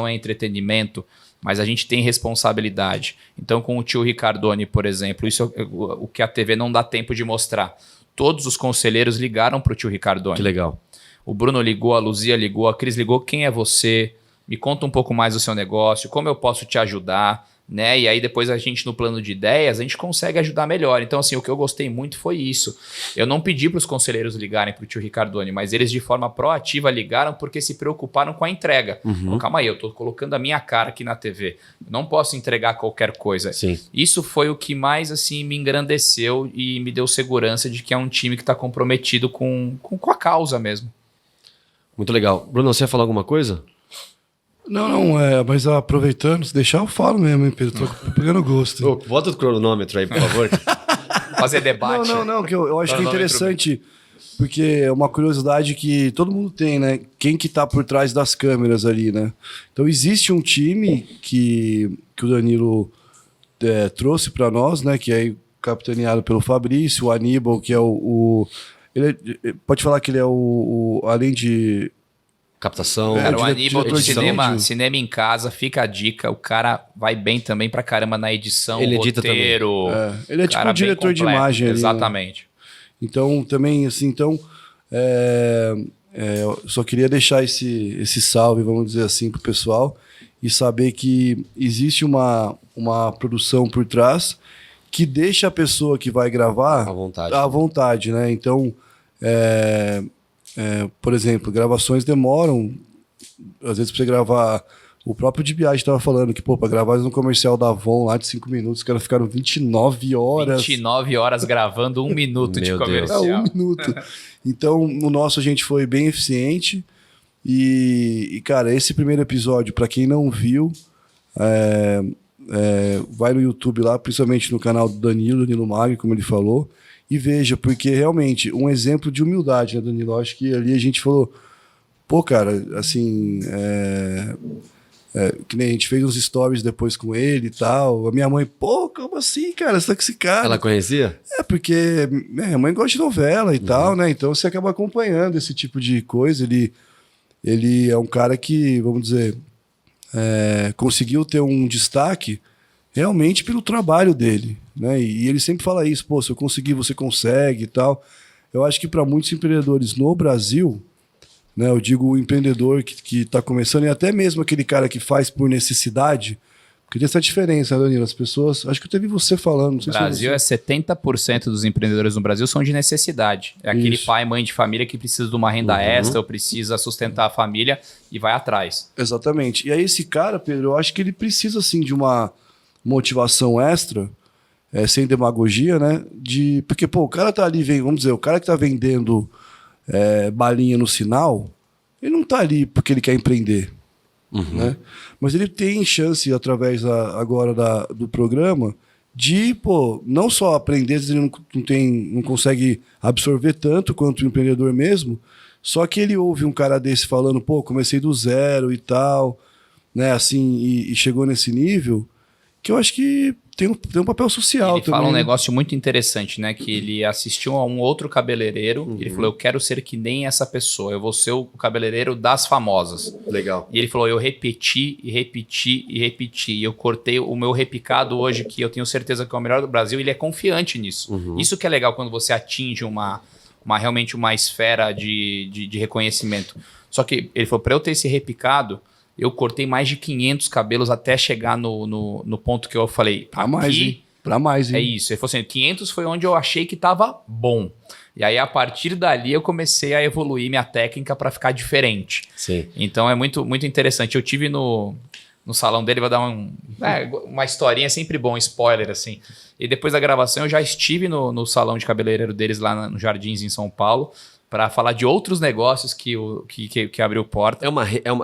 é entretenimento, mas a gente tem responsabilidade. Então, com o tio Ricardoni, por exemplo, isso é o que a TV não dá tempo de mostrar. Todos os conselheiros ligaram para o tio Ricardoni. Que legal. O Bruno ligou, a Luzia ligou, a Cris ligou. Quem é você? Me conta um pouco mais do seu negócio, como eu posso te ajudar? Né? E aí depois a gente, no plano de ideias, a gente consegue ajudar melhor. Então, assim, o que eu gostei muito foi isso. Eu não pedi para os conselheiros ligarem para o tio Ricardoni, mas eles de forma proativa ligaram porque se preocuparam com a entrega. Então, calma aí, eu estou colocando a minha cara aqui na TV. Eu não posso entregar qualquer coisa. Sim. Isso foi o que mais assim me engrandeceu e me deu segurança de que é um time que está comprometido com a causa mesmo. Muito legal. Bruno, você ia falar alguma coisa? Não, mas aproveitando, se deixar eu falo mesmo, hein, Pedro? Tô pegando gosto. Ô, bota o cronômetro aí, por favor. Fazer debate. Não, que eu acho que é interessante, porque é uma curiosidade que todo mundo tem, né? Quem que tá por trás das câmeras ali, né? Então existe um time que o Danilo trouxe para nós, né? Que é capitaneado pelo Fabrício, o Aníbal, que é pode falar que ele é além de... Captação. Cara, o Aníbal do edição. cinema em casa, fica a dica. O cara vai bem também pra caramba na edição, Ele edita roteiro. Ele é tipo um diretor de imagem ali. Exatamente. Né? Então, também, assim, eu só queria deixar esse salve, vamos dizer assim, pro pessoal e saber que existe uma produção por trás que deixa a pessoa que vai gravar à vontade, né? Então, por exemplo, gravações demoram, às vezes, pra você gravar. O próprio de Biagi estava falando que, pra gravar no comercial da Avon lá de 5 minutos, os caras ficaram 29 horas. 29 horas gravando 1 minuto de comercial. 1 minuto. Então, o nosso a gente foi bem eficiente. E cara, esse primeiro episódio, para quem não viu, vai no YouTube lá, principalmente no canal do Danilo Magri, como ele falou. E veja, porque realmente, um exemplo de humildade, né, Danilo? Eu acho que ali a gente falou, pô, cara, assim, que nem a gente fez uns stories depois com ele e tal. A minha mãe, pô, como assim, cara? Você tá com esse cara? Ela conhecia? Porque minha mãe gosta de novela e tal, né? Então você acaba acompanhando esse tipo de coisa. Ele é um cara que, vamos dizer, conseguiu ter um destaque realmente pelo trabalho dele, né? E ele sempre fala isso, pô, se eu conseguir, você consegue e tal. Eu acho que para muitos empreendedores no Brasil, né, eu digo o empreendedor que está começando, e até mesmo aquele cara que faz por necessidade, Porque tem essa diferença, né, Danilo? As pessoas... Acho que eu teve você falando. Não sei O Brasil se 70% dos empreendedores no Brasil são de necessidade. É aquele Isso. pai, mãe de família que precisa de uma renda extra ou precisa sustentar a família e vai atrás. Exatamente. E aí esse cara, Pedro, eu acho que ele precisa, assim, de uma motivação extra, sem demagogia, né? Porque, pô, o cara tá ali, vamos dizer, o cara que tá vendendo balinha no sinal, ele não tá ali porque ele quer empreender. Né? Mas ele tem chance, através agora do programa, de, pô, não só aprender, às vezes ele não consegue absorver tanto quanto o empreendedor mesmo, só que ele ouve um cara desse falando, pô, comecei do zero e tal, né, assim, e chegou nesse nível, que eu acho que tem um papel social Ele também. fala um né? negócio muito interessante, né? Que ele assistiu a um outro cabeleireiro e ele falou, eu quero ser que nem essa pessoa, eu vou ser o cabeleireiro das famosas. Legal. E ele falou, eu repeti e repeti e repeti. E eu cortei o meu repicado hoje, que eu tenho certeza que é o melhor do Brasil, e ele é confiante nisso. Isso que é legal quando você atinge realmente uma esfera de reconhecimento. Só que ele falou, para eu ter esse repicado, eu cortei mais de 500 cabelos até chegar no ponto que eu falei. Pra mais, hein? Pra mais, hein? É isso. Ele falou assim, 500 foi onde eu achei que tava bom. E aí, a partir dali, eu comecei a evoluir minha técnica para ficar diferente. Sim. Então, é muito, muito interessante. Eu tive no salão dele, vou dar uma historinha, sempre bom, spoiler, assim. E depois da gravação, eu já estive no salão de cabeleireiro deles lá no Jardins, em São Paulo, para falar de outros negócios que abriu porta.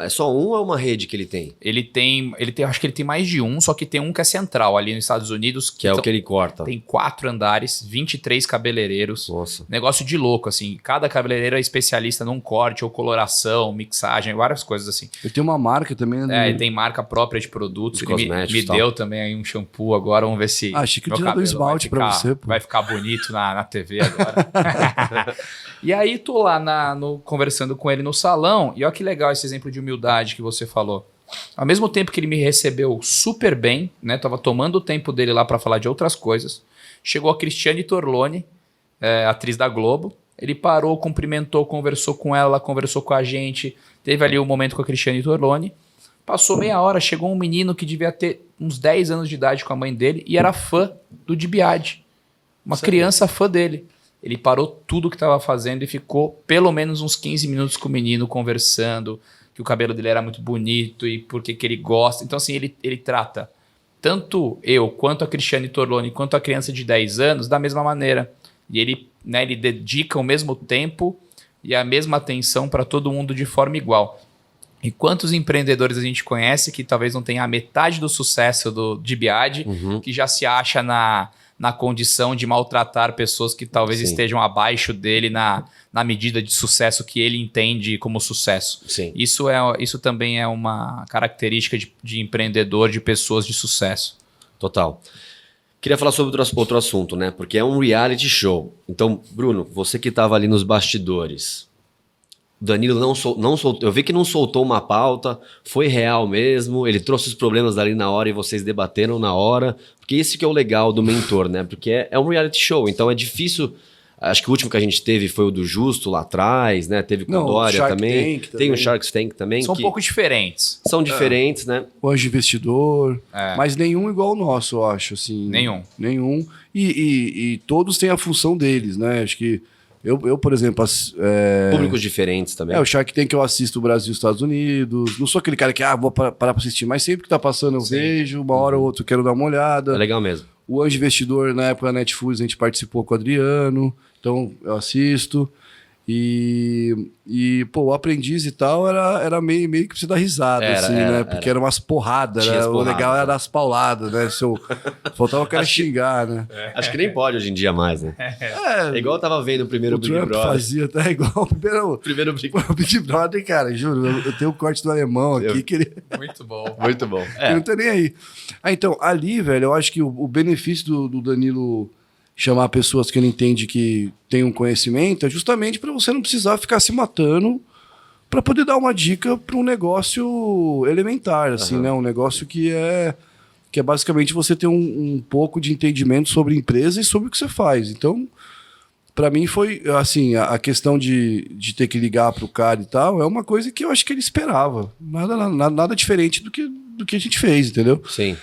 É só um ou é uma rede que ele tem? Ele tem, acho que ele tem mais de um, só que tem um que é central ali nos Estados Unidos. Que é o que ele corta. Tem 4 andares, 23 cabeleireiros. Nossa. Negócio de louco, assim. Cada cabeleireiro é especialista num corte ou coloração, mixagem, várias coisas assim. Ele tem uma marca também, né? Ele tem marca própria de produtos. De Ele cosméticos me e tal. deu também aí um shampoo agora, vamos ver se Achei que meu tinha do cabelo esmalte pra você, pô. vai ficar bonito na TV agora. E aí tô lá conversando com ele no salão, e olha que legal esse exemplo de humildade que você falou. Ao mesmo tempo que ele me recebeu super bem, né? Tava tomando o tempo dele lá para falar de outras coisas. Chegou a Cristiane Torlone, atriz da Globo. Ele parou, cumprimentou, conversou com ela conversou com a gente. Teve ali um momento com a Cristiane Torlone. Passou meia hora, chegou um menino que devia ter uns 10 anos de idade com a mãe dele e era fã do Di Biagi. Uma criança fã dele. Ele parou tudo que estava fazendo e ficou pelo menos uns 15 minutos com o menino conversando, que o cabelo dele era muito bonito e por que ele gosta. Então, assim, ele trata tanto eu, quanto a Cristiane Torlone, quanto a criança de 10 anos da mesma maneira. E ele dedica o mesmo tempo e a mesma atenção para todo mundo de forma igual. E quantos empreendedores a gente conhece que talvez não tenha a metade do sucesso do Di Biagi, que já se acha na condição de maltratar pessoas que talvez estejam abaixo dele na medida de sucesso que ele entende como sucesso. Sim. Isso também é uma característica de empreendedor, de pessoas de sucesso. Total. Queria falar sobre outro assunto, né? Porque é um reality show. Então, Bruno, você que estava ali nos bastidores, Danilo não soltou. Eu vi que não soltou uma pauta, foi real mesmo, ele trouxe os problemas dali na hora e vocês debateram na hora. Porque esse que é o legal do mentor, né? Porque é um reality show, então é difícil. Acho que o último que a gente teve foi o do Justo lá atrás, né? Teve com a Dória também. Tem o Shark Tank também. São um pouco diferentes. São diferentes, né? O Anjo Investidor, mas nenhum igual o nosso, eu acho. Assim, Nenhum. E todos têm a função deles, né? Acho que eu por exemplo... Públicos diferentes também. O Shark Tank eu assisto o Brasil e os Estados Unidos. Não sou aquele cara que, vou parar pra assistir. Mas sempre que tá passando eu vejo. Uma hora ou outra eu quero dar uma olhada. É legal mesmo. O Anjo Investidor, na época da Netflix, a gente participou com o Adriano. Então eu assisto. E pô, o Aprendiz e tal era meio que você dar risada, né? Porque era umas porradas, né? O legal era as pauladas, né? Faltava o cara xingar, né? Acho que nem pode hoje em dia mais, né? É igual eu tava vendo o primeiro Big Trump Brother. Fazia até igual o primeiro Big Brother, cara, juro. Eu tenho o corte do alemão aqui que ele... Muito bom. Muito bom. Ele não tá nem aí. Então, ali, velho, eu acho que o benefício do Danilo chamar pessoas que ele entende que tem um conhecimento é justamente para você não precisar ficar se matando para poder dar uma dica para um negócio elementar, assim, né? Um negócio que é basicamente você ter um pouco de entendimento sobre a empresa e sobre o que você faz. Então, Pra mim foi, assim, a questão de ter que ligar pro cara e tal, é uma coisa que eu acho que ele esperava. Nada diferente do que a gente fez, entendeu? Sim.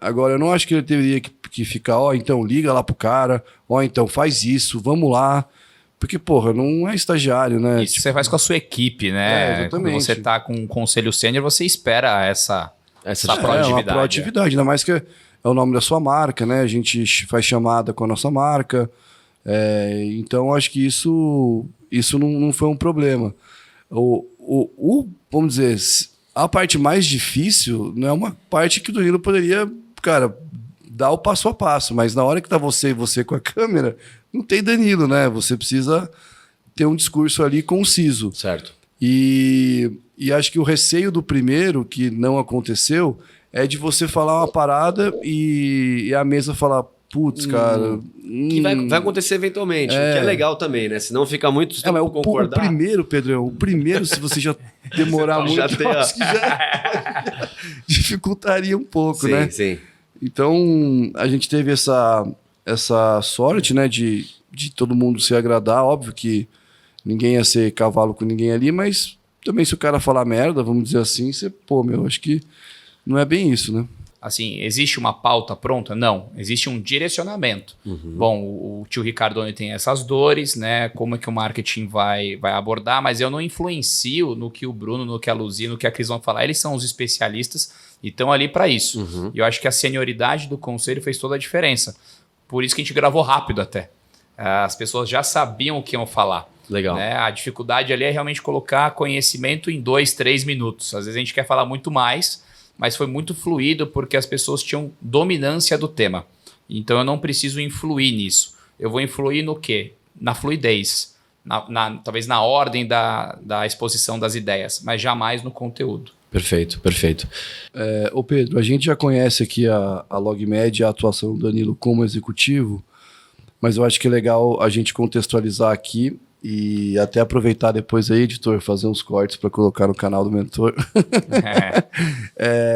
Agora, eu não acho que ele teria que ficar, então liga lá pro cara, então faz isso, vamos lá. Porque, porra, não é estagiário, né? Isso você faz com a sua equipe, né? Exatamente. Quando você tá com um conselho sênior, você espera essa proatividade. Uma proatividade, ainda mais que é o nome da sua marca, né? A gente faz chamada com a nossa marca. Então, acho que isso não foi um problema. Vamos dizer, a parte mais difícil não é uma parte que o Danilo poderia, cara, dar o passo a passo, mas na hora que tá você e você com a câmera, não tem Danilo, né? Você precisa ter um discurso ali conciso. Certo. E acho que o receio do primeiro, que não aconteceu, é de você falar uma parada e a mesa falar, putz, cara... Que vai acontecer eventualmente, o que é legal também, né? Senão fica muito... mas o primeiro, Pedrão, se você já demorar muito, acho que já dificultaria um pouco, né? Sim. Então, a gente teve essa sorte, né, de todo mundo se agradar. Óbvio que ninguém ia ser cavalo com ninguém ali, mas também se o cara falar merda, vamos dizer assim, você, acho que não é bem isso, né? Assim, existe uma pauta pronta? Não. Existe um direcionamento. Bom, o tio Ricardoni tem essas dores, né? Como é que o marketing vai abordar, mas eu não influencio no que o Bruno, no que a Luzia, no que a Cris vão falar. Eles são os especialistas e estão ali para isso. E eu acho que a senioridade do conselho fez toda a diferença. Por isso que a gente gravou rápido até. As pessoas já sabiam o que iam falar. Legal. Né? A dificuldade ali é realmente colocar conhecimento em 2, 3 minutos. Às vezes a gente quer falar muito mais, mas foi muito fluido porque as pessoas tinham dominância do tema. Então eu não preciso influir nisso. Eu vou influir no quê? Na fluidez. Talvez na ordem da exposição das ideias, mas jamais no conteúdo. Perfeito. Ô Pedro, a gente já conhece aqui a LogMed e a atuação do Danilo como executivo, mas eu acho que é legal a gente contextualizar aqui e até aproveitar depois aí, editor, fazer uns cortes para colocar no canal do Mentor.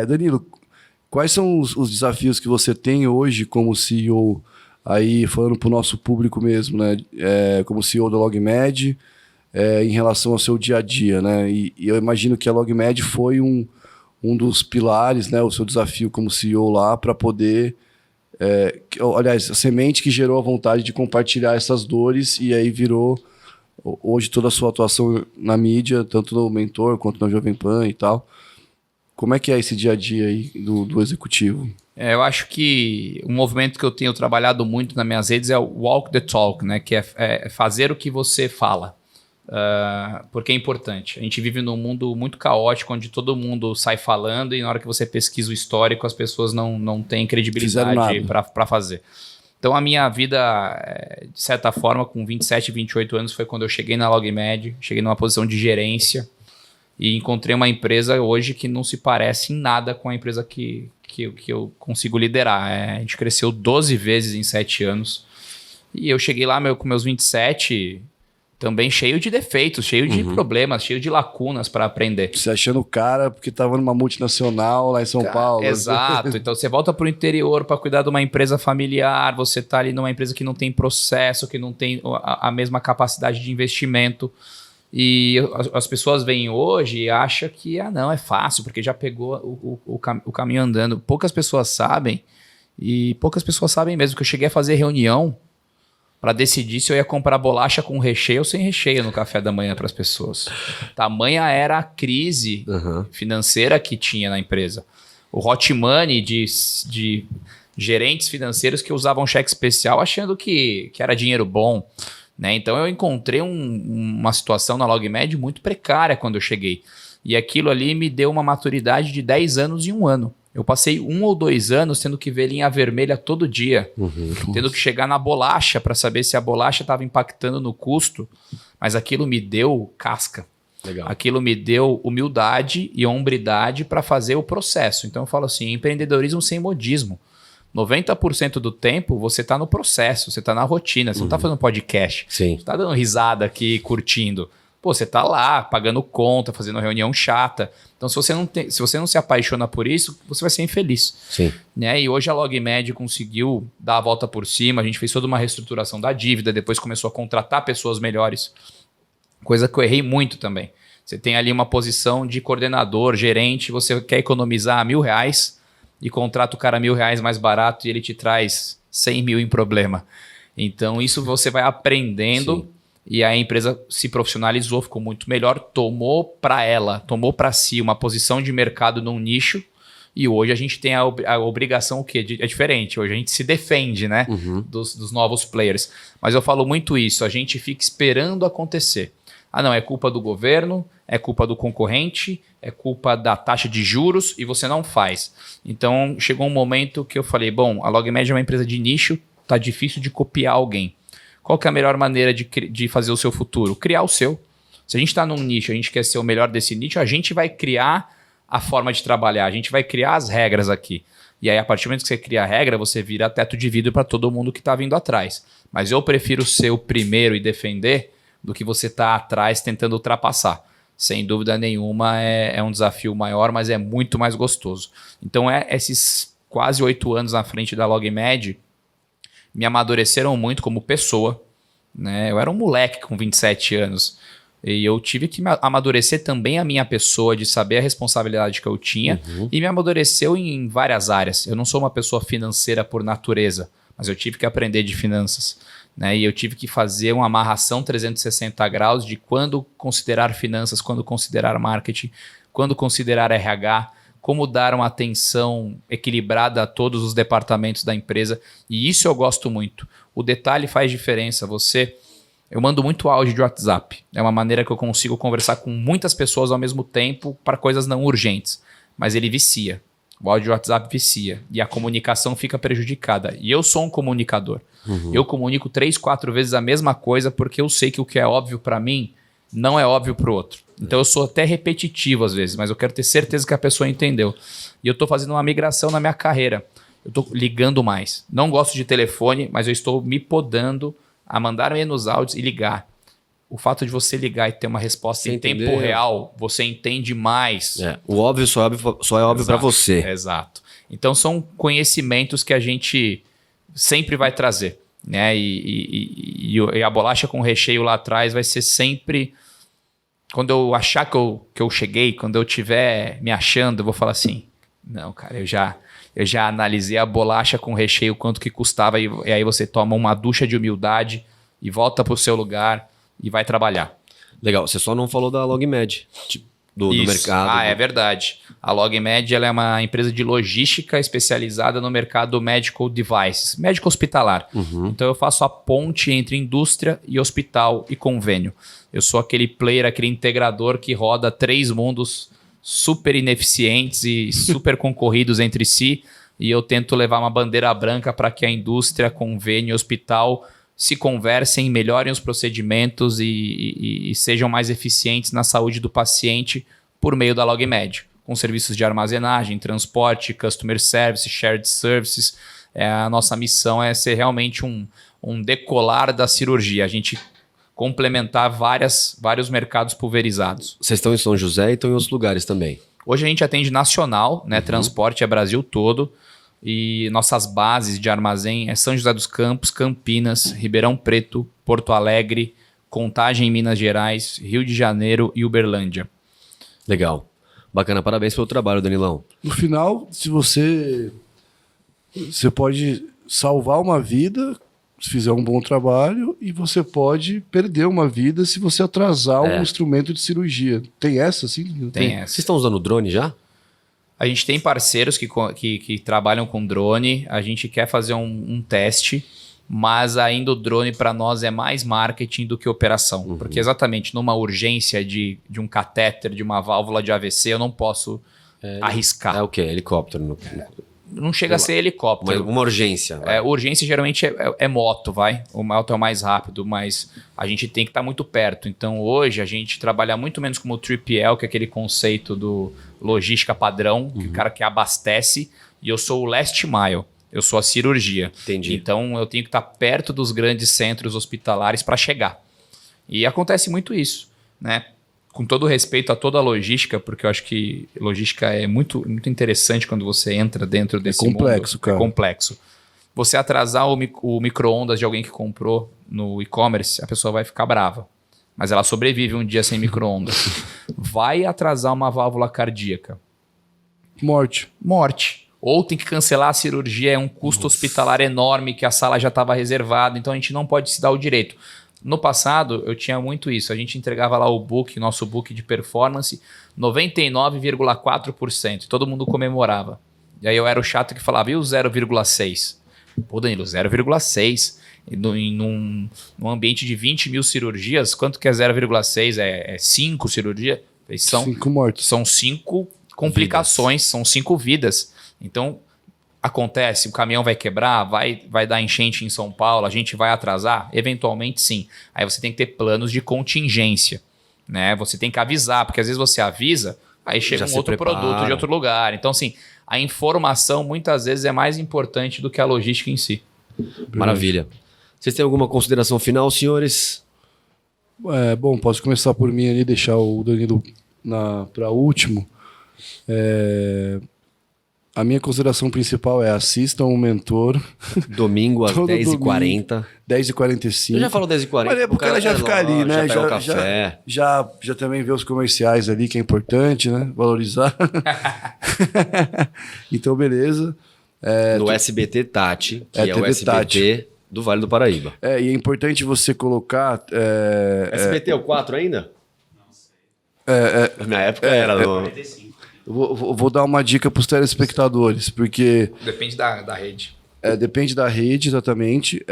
Danilo, quais são os desafios que você tem hoje como CEO, aí falando para o nosso público mesmo, né? Como CEO da LogMed, em relação ao seu dia a dia, né? E eu imagino que a LogMed foi um dos pilares, né? O seu desafio como CEO lá para poder... aliás, a semente que gerou a vontade de compartilhar essas dores e aí virou hoje toda a sua atuação na mídia, tanto no Mentor quanto na Jovem Pan e tal. Como é que é esse dia a dia aí do executivo? Eu acho que um movimento que eu tenho trabalhado muito nas minhas redes é o walk the talk, né? Que é fazer o que você fala. Porque é importante. A gente vive num mundo muito caótico, onde todo mundo sai falando e na hora que você pesquisa o histórico, as pessoas não têm credibilidade para fazer. Então a minha vida, de certa forma, com 27, 28 anos, foi quando eu cheguei na LogMed, cheguei numa posição de gerência e encontrei uma empresa hoje que não se parece em nada com a empresa que eu consigo liderar. A gente cresceu 12 vezes em 7 anos e eu cheguei lá com meus 27... também cheio de defeitos, cheio de problemas, cheio de lacunas para aprender. Você achando o cara porque estava numa multinacional lá em São Paulo. Exato. Então você volta para o interior para cuidar de uma empresa familiar, você está ali numa empresa que não tem processo, que não tem a mesma capacidade de investimento. E as pessoas vêm hoje e acham que não, é fácil, porque já pegou o caminho andando. Poucas pessoas sabem, e poucas pessoas sabem mesmo, que eu cheguei a fazer reunião para decidir se eu ia comprar bolacha com recheio ou sem recheio no café da manhã para as pessoas. Tamanha era a crise financeira que tinha na empresa. O hot money de gerentes financeiros que usavam cheque especial achando que era dinheiro bom. Né? Então eu encontrei uma situação na LogMed muito precária quando eu cheguei. E aquilo ali me deu uma maturidade de 10 anos em 1 ano. Eu passei 1 ou 2 anos tendo que ver linha vermelha todo dia, tendo que chegar na bolacha para saber se a bolacha estava impactando no custo, mas aquilo me deu casca. Legal. Aquilo me deu humildade e hombridade para fazer o processo. Então eu falo assim, empreendedorismo sem modismo. 90% do tempo você está no processo, você está na rotina, você não está fazendo podcast, Sim. você está dando risada aqui, curtindo. Pô, você tá lá pagando conta, fazendo reunião chata. Então, se você não se apaixona por isso, você vai ser infeliz. Sim. Né? E hoje a LogMed conseguiu dar a volta por cima. A gente fez toda uma reestruturação da dívida, depois começou a contratar pessoas melhores. Coisa que eu errei muito também. Você tem ali uma posição de coordenador, gerente, você quer economizar R$1.000 e contrata o cara R$1.000 mais barato e ele te traz 100 mil em problema. Então, isso você vai aprendendo. Sim. E a empresa se profissionalizou, ficou muito melhor, tomou para si uma posição de mercado num nicho, e hoje a gente tem a obrigação, o quê? É diferente, hoje a gente se defende, né, dos novos players. Mas eu falo muito isso, a gente fica esperando acontecer. Ah, não, é culpa do governo, é culpa do concorrente, é culpa da taxa de juros, e você não faz. Então, chegou um momento que eu falei, bom, a LogMed é uma empresa de nicho, tá difícil de copiar alguém. Qual que é a melhor maneira de fazer o seu futuro? Criar o seu. Se a gente está num nicho, a gente quer ser o melhor desse nicho, a gente vai criar a forma de trabalhar, a gente vai criar as regras aqui. E aí, a partir do momento que você cria a regra, você vira teto de vidro para todo mundo que está vindo atrás. Mas eu prefiro ser o primeiro e defender do que você estar atrás tentando ultrapassar. Sem dúvida nenhuma, é um desafio maior, mas é muito mais gostoso. Então, esses quase 8 anos na frente da LogMed me amadureceram muito como pessoa, né? Eu era um moleque com 27 anos e eu tive que amadurecer também a minha pessoa, de saber a responsabilidade que eu tinha, e me amadureceu em várias áreas. Eu não sou uma pessoa financeira por natureza, mas eu tive que aprender de finanças, né? E eu tive que fazer uma amarração 360 graus de quando considerar finanças, quando considerar marketing, quando considerar RH, como dar uma atenção equilibrada a todos os departamentos da empresa. E isso eu gosto muito. O detalhe faz diferença. Eu mando muito áudio de WhatsApp. É uma maneira que eu consigo conversar com muitas pessoas ao mesmo tempo para coisas não urgentes. Mas ele vicia. O áudio de WhatsApp vicia. E a comunicação fica prejudicada. E eu sou um comunicador. Eu comunico 3, 4 vezes a mesma coisa porque eu sei que o que é óbvio para mim não é óbvio para o outro. Então eu sou até repetitivo às vezes, mas eu quero ter certeza que a pessoa entendeu. E eu estou fazendo uma migração na minha carreira. Eu estou ligando mais. Não gosto de telefone, mas eu estou me podando a mandar menos áudios e ligar. O fato de você ligar e ter uma resposta em tempo real, você entende mais. O óbvio só é óbvio para você. Exato. Então são conhecimentos que a gente sempre vai trazer, né? E a bolacha com recheio lá atrás vai ser sempre... Quando eu achar que eu cheguei, quando eu estiver me achando, eu vou falar assim, não, cara, eu já analisei a bolacha com recheio, quanto que custava, e aí você toma uma ducha de humildade e volta pro seu lugar e vai trabalhar. Legal, você só não falou da LogMed, do mercado. É verdade. A LogMed ela é uma empresa de logística especializada no mercado medical devices, médico hospitalar. Então eu faço a ponte entre indústria e hospital e convênio. Eu sou aquele player, aquele integrador que roda 3 mundos super ineficientes e super concorridos entre si, e eu tento levar uma bandeira branca para que a indústria, convênio e hospital se conversem, melhorem os procedimentos e sejam mais eficientes na saúde do paciente por meio da LogMed, com serviços de armazenagem, transporte, customer service, shared services. A nossa missão é ser realmente um decolar da cirurgia. A gente complementar vários mercados pulverizados. Vocês estão em São José e estão em outros lugares também? Hoje a gente atende nacional, né? Transporte é Brasil todo. E nossas bases de armazém é São José dos Campos, Campinas, Ribeirão Preto, Porto Alegre, Contagem em Minas Gerais, Rio de Janeiro e Uberlândia. Legal. Bacana, parabéns pelo trabalho, Danilão. No final, se você pode salvar uma vida se fizer um bom trabalho, e você pode perder uma vida se você atrasar um instrumento de cirurgia. Tem essa, sim? Tem essa. Vocês estão usando drone já? A gente tem parceiros que trabalham com drone, a gente quer fazer um teste, mas ainda o drone para nós é mais marketing do que operação. Porque exatamente numa urgência de um catéter, de uma válvula de AVC, eu não posso arriscar. É o quê? Helicóptero? Não chega a ser helicóptero. Uma urgência. Urgência geralmente é moto, vai. O moto é o mais rápido, mas a gente tem que estar muito perto. Então hoje a gente trabalha muito menos como o 3PL, que é aquele conceito do logística padrão, que o cara que abastece, e eu sou o last mile. Eu sou a cirurgia. Entendi. Então eu tenho que estar perto dos grandes centros hospitalares para chegar. E acontece muito isso. né? Com todo respeito a toda a logística, porque eu acho que logística é muito, muito interessante quando você entra dentro desse complexo, mundo. cara. É complexo. Você atrasar o micro-ondas de alguém que comprou no e-commerce, a pessoa vai ficar brava. Mas ela sobrevive um dia sem micro-ondas. Vai atrasar uma válvula cardíaca. Morte. Ou tem que cancelar a cirurgia, é um custo hospitalar enorme, que a sala já estava reservada, então a gente não pode se dar o direito. No passado, eu tinha muito isso. A gente entregava lá nosso book de performance, 99,4%. Todo mundo comemorava. E aí eu era o chato que falava, e o 0,6%? Pô, Danilo, 0,6%. Num ambiente de 20 mil cirurgias, quanto que é 0,6%? É 5 cirurgias? 5 mortes. São 5 complicações, são 5 vidas. Então, acontece, o caminhão vai quebrar, vai dar enchente em São Paulo, a gente vai atrasar? Eventualmente, sim. Aí você tem que ter planos de contingência, né? Você tem que avisar, porque às vezes você avisa, aí chega um outro produto de outro lugar. Então, assim, a informação muitas vezes é mais importante do que a logística em si. Maravilha. Vocês têm alguma consideração final, senhores? Bom, posso começar por mim ali, deixar o Danilo para último. A minha consideração principal é assistam o Mentor. Domingo às 10h40. 10h45. Eu já falo 10h40. Mas o cara já fica ali, né? Já pega o café. Já também vê os comerciais ali, que é importante, né? Valorizar. Então, beleza. No SBT Tati, que é o TV SBT Tati. do Vale do Paraíba. E é importante você colocar... SBT é o 4 ainda? Não sei. Na época era no... 45. Vou dar uma dica para os telespectadores, porque... Depende da rede. Depende da rede, exatamente.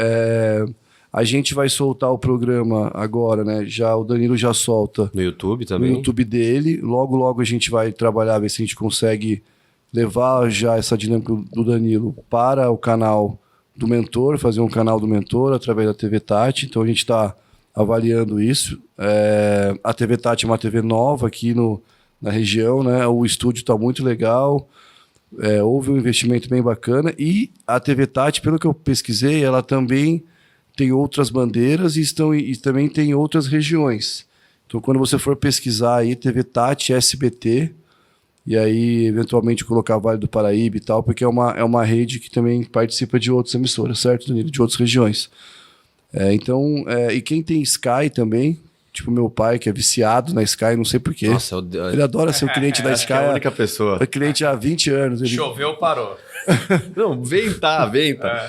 A gente vai soltar o programa agora, né? O Danilo já solta No YouTube também. no YouTube dele. Logo a gente vai trabalhar, ver se a gente consegue levar já essa dinâmica do Danilo para o canal do Mentor, fazer um canal do Mentor através da TV Tati. Então a gente está avaliando isso. A TV Tati é uma TV nova aqui na região, né? O estúdio está muito legal. Houve um investimento bem bacana. E a TV Tati, pelo que eu pesquisei, ela também tem outras bandeiras e também tem outras regiões. Então, quando você for pesquisar aí, TV Tati, SBT, e aí, eventualmente, colocar Vale do Paraíba e tal, porque é uma rede que também participa de outras emissoras, certo, Danilo? De outras regiões. E quem tem Sky também, tipo meu pai, que é viciado na Sky, não sei porquê. Nossa, Ele adora ser o cliente da acho Sky. que é a única pessoa. É cliente há 20 anos. Choveu, parou. Não, venta.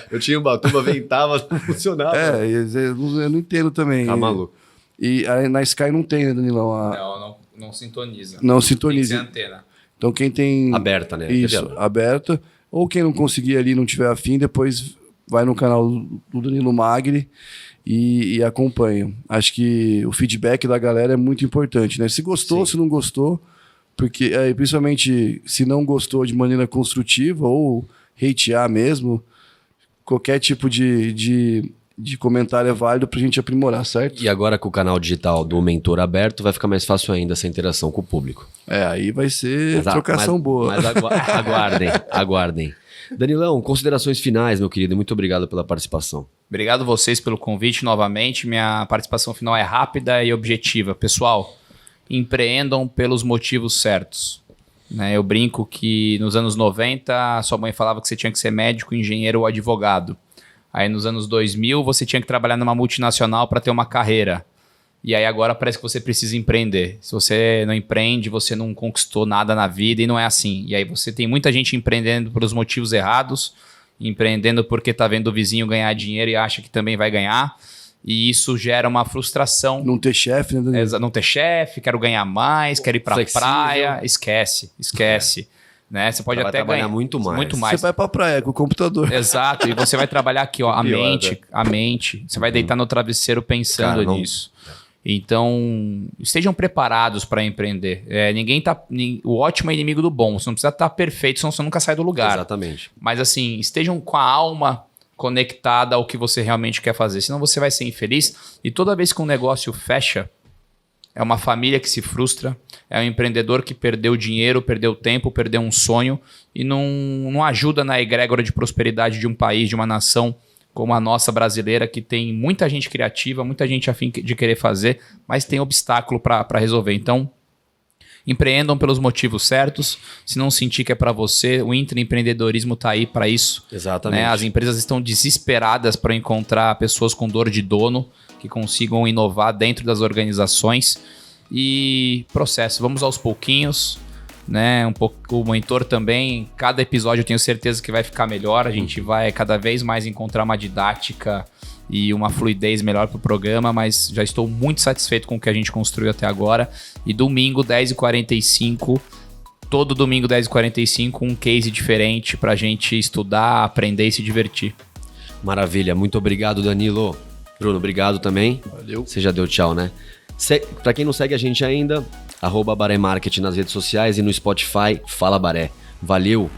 Eu tinha uma turma, ventava, não funcionava. Eu não entendo também. Tá maluco. E aí, na Sky não tem, né, Danilão? Não sintoniza. Não Tem sintoniza. que ser antena. Então quem tem... Aberta, né? Isso, aberta. Ou quem não conseguir ali, não tiver afim, depois vai no canal do Danilo Magri e acompanha. Acho que o feedback da galera é muito importante, né? Se gostou, se não gostou, porque principalmente se não gostou de maneira construtiva ou hatear mesmo, qualquer tipo de comentário é válido pra gente aprimorar, certo? E agora com o canal digital do Mentor aberto, vai ficar mais fácil ainda essa interação com o público. Aí vai ser trocação boa. Mas aguardem. Danilão, considerações finais, meu querido. Muito obrigado pela participação. Obrigado vocês pelo convite novamente. Minha participação final é rápida e objetiva. Pessoal, empreendam pelos motivos certos. Né? Eu brinco que nos anos 90, sua mãe falava que você tinha que ser médico, engenheiro ou advogado. Aí nos anos 2000, você tinha que trabalhar numa multinacional para ter uma carreira. E aí agora parece que você precisa empreender. Se você não empreende, você não conquistou nada na vida e não é assim. E aí você tem muita gente empreendendo pelos motivos errados, empreendendo porque está vendo o vizinho ganhar dinheiro e acha que também vai ganhar. E isso gera uma frustração. Não ter chefe, né, Danilo? Não ter chefe, quero ganhar mais, quero ir pra Flexível. Praia. Esquece. Né? Você pode Vai até trabalhar ganhar muito mais. Muito mais. Você vai pra praia com o computador. Exato, e você vai trabalhar aqui, ó, a Pior, mente. Você vai deitar no travesseiro pensando Cara, não- nisso. Então, estejam preparados para empreender. O ótimo é inimigo do bom. Você não precisa estar perfeito, senão você nunca sai do lugar. Exatamente. Mas assim, estejam com a alma conectada ao que você realmente quer fazer. Senão você vai ser infeliz. E toda vez que um negócio fecha, é uma família que se frustra, é um empreendedor que perdeu dinheiro, perdeu tempo, perdeu um sonho e não ajuda na egrégora de prosperidade de um país, de uma nação, como a nossa brasileira, que tem muita gente criativa, muita gente a fim de querer fazer, mas tem obstáculo para resolver. Então, empreendam pelos motivos certos. Se não sentir que é para você, o intraempreendedorismo está aí para isso. Exatamente. Né? As empresas estão desesperadas para encontrar pessoas com dor de dono que consigam inovar dentro das organizações. E processo, vamos aos pouquinhos, né? O mentor também, cada episódio eu tenho certeza que vai ficar melhor. A gente vai cada vez mais encontrar uma didática e uma fluidez melhor para o programa, mas já estou muito satisfeito com o que a gente construiu até agora. E domingo, 10h45, todo domingo, 10h45, um case diferente para a gente estudar, aprender e se divertir. Maravilha, muito obrigado, Danilo. Bruno, obrigado também. Valeu. Você já deu tchau, né? Para quem não segue a gente ainda, @Baré Marketing nas redes sociais e no Spotify, Fala Baré. Valeu!